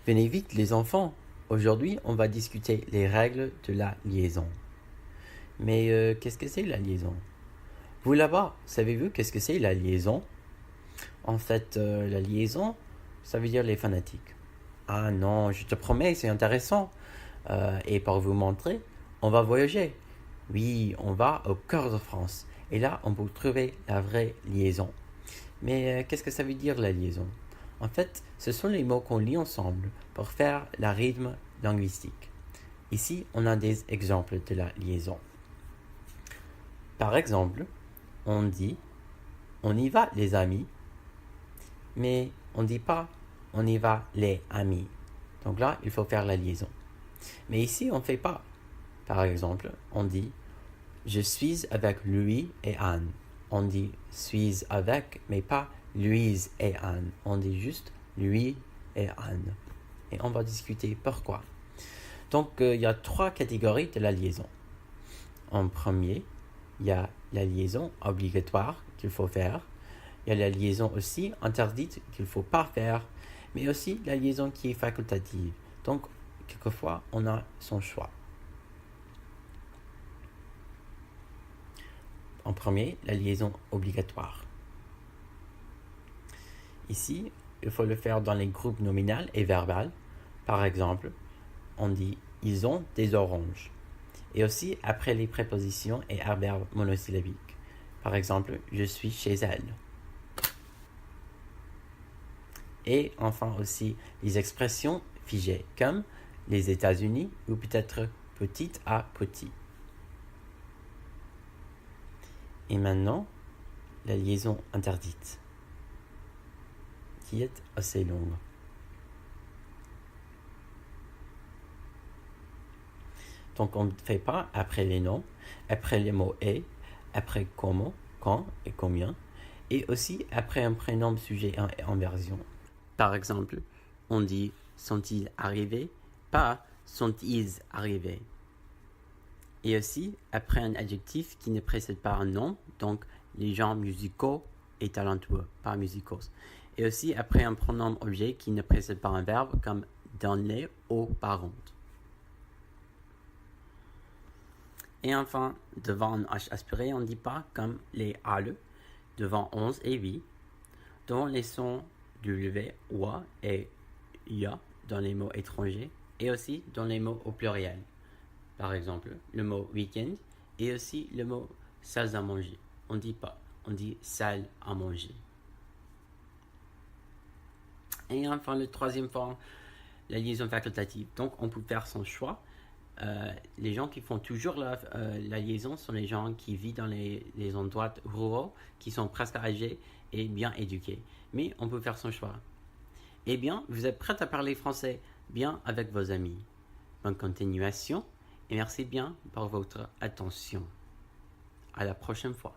Venez vite les enfants. Aujourd'hui, on va discuter les règles de la liaison. Mais qu'est-ce que c'est la liaison? Vous là-bas, savez-vous qu'est-ce que c'est la liaison? En fait, la liaison, ça veut dire les fanatiques. Ah non, je te promets, c'est intéressant. Et pour vous montrer, on va voyager. Oui, on va au cœur de France. Et là, on peut trouver la vraie liaison. Mais qu'est-ce que ça veut dire la liaison? En fait, ce sont les mots qu'on lit ensemble pour faire la rythme linguistique. Ici, on a des exemples de la liaison. Par exemple, on dit on y va les amis, mais on ne dit pas on y va les amis. Donc là, il faut faire la liaison. Mais ici, on ne fait pas. Par exemple, on dit je suis avec lui et Anne. On dit suis avec, mais pas Louise et Anne. On dit juste lui et Anne. Et on va discuter pourquoi. Donc, il y a trois catégories de la liaison. En premier, il y a la liaison obligatoire qu'il faut faire. Il y a la liaison aussi interdite qu'il ne faut pas faire. Mais aussi la liaison qui est facultative. Donc, quelquefois, on a son choix. En premier, la liaison obligatoire. Ici, il faut le faire dans les groupes nominal et verbal. Par exemple, on dit ils ont des oranges. Et aussi après les prépositions et adverbes monosyllabiques. Par exemple, je suis chez elle. Et enfin aussi les expressions figées comme les États-Unis ou peut-être petite à petit. Et maintenant, la liaison interdite, qui est assez longue. Donc on ne fait pas après les noms, après les mots et, après comment, quand et combien, et aussi après un prénom sujet en version. Par exemple, on dit sont-ils arrivés, pas sont-ils arrivés. Et aussi après un adjectif qui ne précède pas un nom, donc les gens musicaux et talentueux, pas musicos. Et aussi après un pronom objet qui ne précède pas un verbe comme donner aux parents. Et enfin, devant un H aspiré, on ne dit pas comme les ale, devant 11 et 8, devant les sons W, OA et IA dans les mots étrangers, et aussi dans les mots au pluriel. Par exemple, le mot week-end et aussi le mot salle à manger. On ne dit pas, on dit salle à manger. Et enfin, le troisième forme, la liaison facultative. Donc, on peut faire son choix. Les gens qui font toujours la liaison sont les gens qui vivent dans les endroits ruraux, qui sont presque âgés et bien éduqués. Mais on peut faire son choix. Eh bien, vous êtes prêts à parler français bien avec vos amis. Bonne continuation et merci bien pour votre attention. À la prochaine fois.